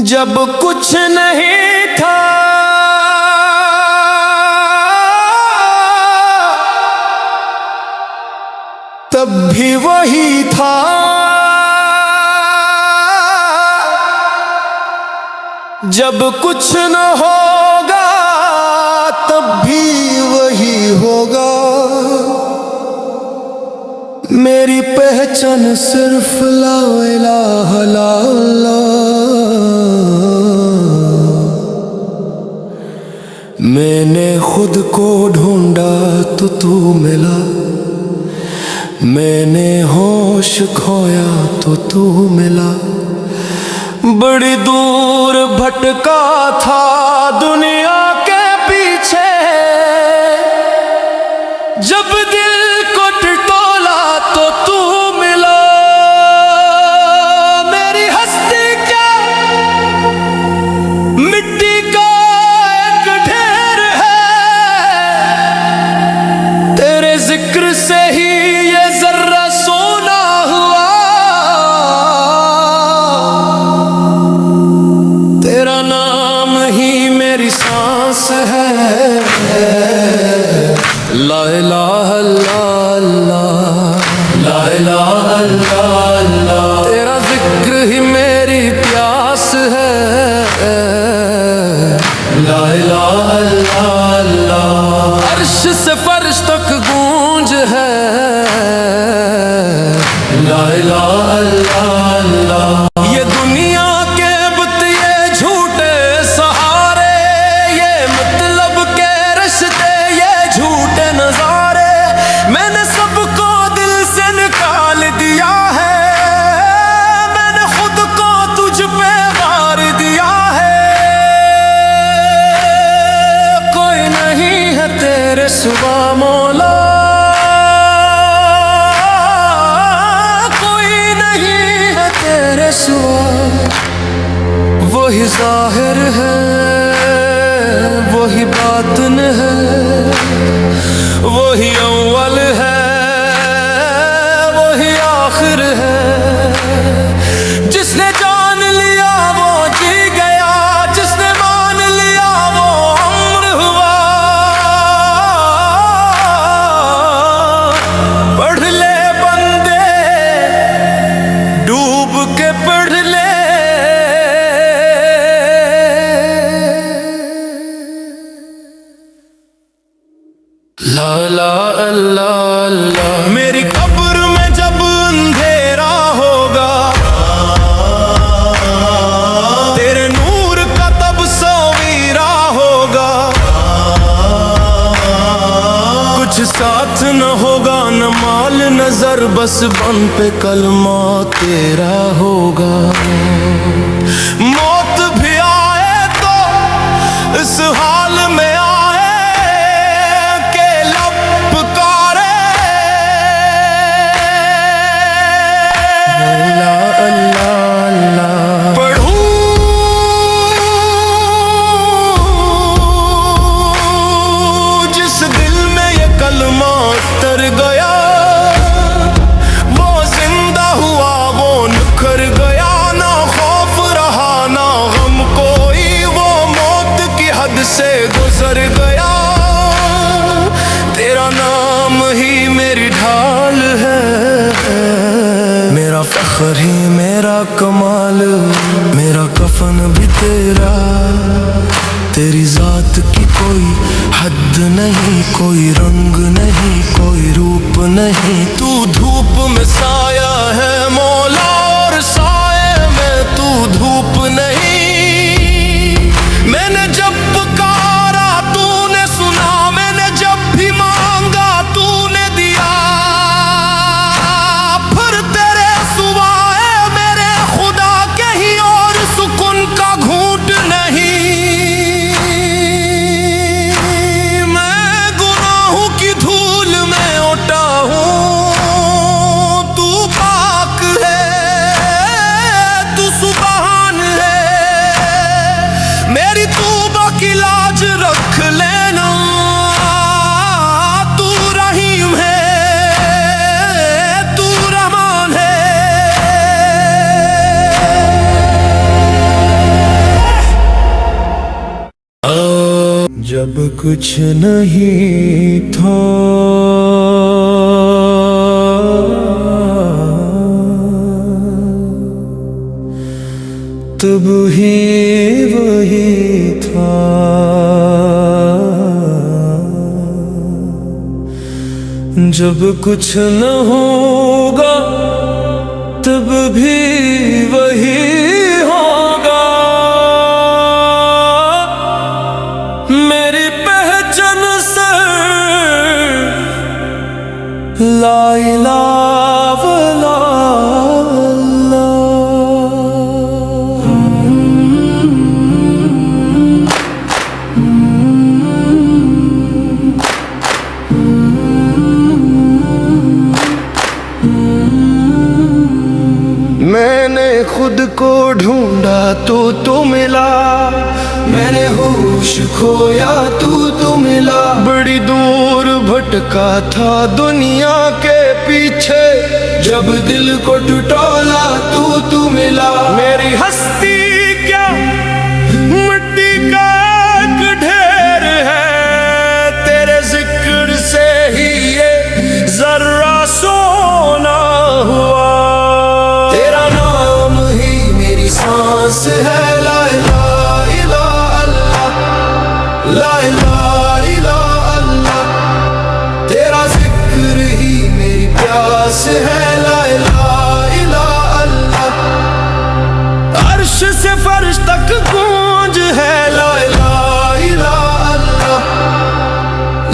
जब कुछ नहीं था तब भी वही था, जब कुछ न होगा तब भी वही होगा। मेरी पहचान सिर्फ ला इलाहा इल्लल्लाह। मैंने खुद को ढूंढा तो तू मिला, मैंने होश खोया तो तू मिला। बड़ी दूर भटका था दुनिया के पीछे, जब दिल को टटोला तो तू मिला। मेरी हस्ती क्या मिट्टी का एक ढेर है, तेरे जिक्र से ही ये जर्रा सोना हुआ। तेरा नाम ही मेरी सांस है, ला इलाहा इल्लल्लाह, ला इलाहा इल्लल्लाह। तेरा जिक्र ही मेरी प्यास है, ला इलाहा इल्लल्लाह। अर्श से फर्श तक गूंज है, ला इलाहा इल्लल्लाह। ये दुनिया के बुत, ये झूठे सहारे, ये मतलब के रिश्ते, ये झूठे नजारे, मैंने सबको दिल से निकाल दिया है। मैंने खुद को तुझ पे वार दिया है। कोई नहीं है तेरे सिवा मौला, कोई नहीं है तेरे सिवा। वही जाहिर है, वही बातिन है, वही अव्वल है, वही आखिर है। जिसने जान लिया वो जी गया, जिसने मान लिया वो अमर हुआ। पढ़ ले बंदे डूब के पढ़ ले, ला इलाहा इल्लल्लाह। मेरी कब्र में जब अंधेरा होगा, तेरे नूर का तब सवीरा होगा। कुछ साथ न होगा, न माल नजर, बस बन पे कलमा तेरा होगा। मौत भी आए तो इस हाल में से गुजर गया। तेरा नाम ही मेरी ढाल है, मेरा फख्र ही मेरा कमाल, मेरा कफन भी तेरा। तेरी जात की कोई हद नहीं, कोई रंग नहीं, कोई रूप नहीं। तू धूप में साया है मौला, और साए में तू धूप नहीं। मैंने जब पुकारा तूने सुना, मैंने जब भी मांगा तूने दिया। फिर तेरे सुवाए मेरे खुदा कहीं और सुकून का घूंट नहीं। मैं गुनाहों की धूल में उठा हूँ, तू जब कुछ नहीं था तब ही वही था, जब कुछ न होगा तब भी वही होगा। मेरी पहचान से ला इलाहा इल्लल्लाह। मैंने खुद को ढूंढा तो मिला, मैंने होश खोया तो मिला। बड़ी दूर भटका था दुनिया के पीछे, जब दिल को टटोला तू मिला। मेरी हस्ती क्या मिट्टी का एक ढेर है, तेरे जिक्र से ही ये जर्रा सोना हुआ। तेरा नाम ही मेरी सांस है, ला इलाहा अल्लाह, ला इलाहा अल्लाह। तेरा जिक्र ही मेरी प्यास है, ला इलाहा अल्लाह। अर्श से फर्श तक गूंज है, ला इलाहा अल्लाह।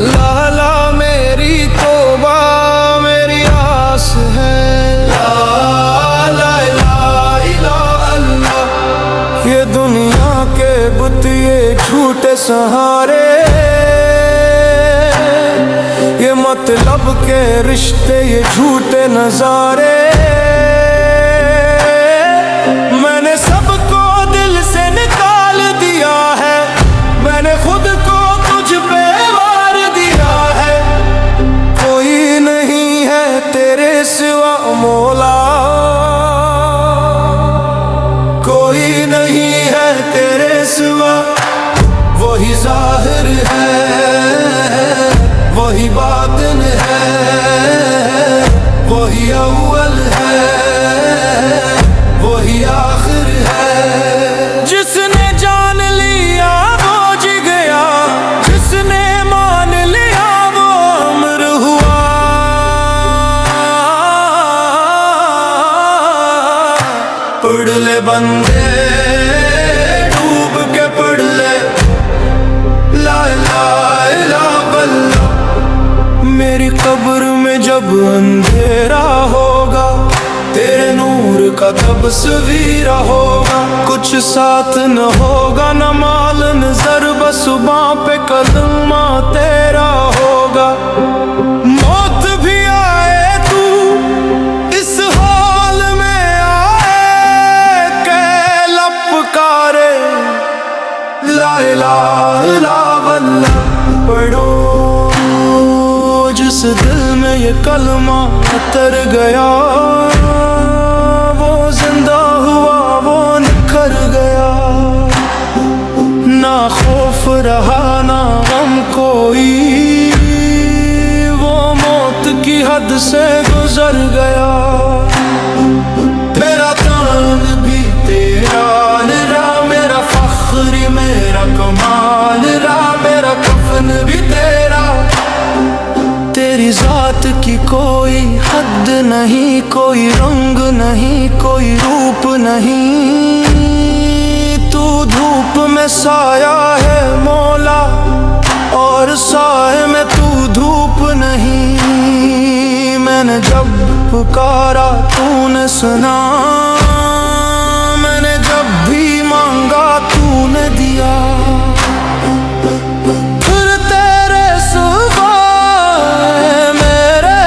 ला ला मेरी तौबा मेरी आस है, ये दुनिया के बुत ये झूठे सहारे, ये मतलब के रिश्ते ये झूठे नजारे। मैंने सबको दिल से निकाल दिया है, मैंने खुद को तुझ पे वार दिया है। कोई नहीं है तेरे सिवा मौला, कोई नहीं है तेरे सिवा। वही जाहिर है, वही बातिन है, वही अव्वल है, वही आखिर है। जिसने जान लिया वो जी गया, जिसने मान लिया वो अमर हुआ। पढ़ ले बंदे डूब के पढ़ ले, ला इलाहा इल्लल्लाह। मेरी कब्र में जब अंधेरा होगा, तेरे नूर का तस्वीर होगा। कुछ साथ न होगा न माल न ज़र, बस जुबां पे कलमा तेरा होगा। मौत भी आए तू इस हाल में आए, के लपकारे ला इलाहा इल्लल्लाह। पढ़ो जिस दिल में ये कलमा उतर गया, वो जिंदा हुआ वो निखर गया। ना खौफ रहा ना गम कोई, वो मौत की हद से गुजर गया। मेरा तान भी तेरा रहा, मेरा फख्र मेरा कमाल रहा, मेरा कफन भी तेरा। तेरी जात की कोई हद नहीं, कोई रंग नहीं, कोई रूप नहीं। तू धूप में साया है मौला, और साए में तू धूप नहीं। मैंने जब पुकारा तूने सुना, मैंने जब भी मांगा तूने दिया। फिर तेरे सिवा मेरे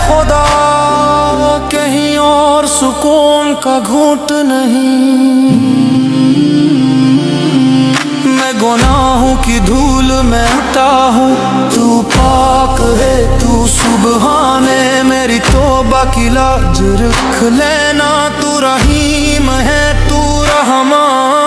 खुदा, कहीं और सुकून का घूंट नहीं। मैं गुनाहों की धूल में हटा हूँ, तू पाक है तू सुबहाने। मेरी तौबा की लाज रख लेना, तू रहीम है तू रहमान।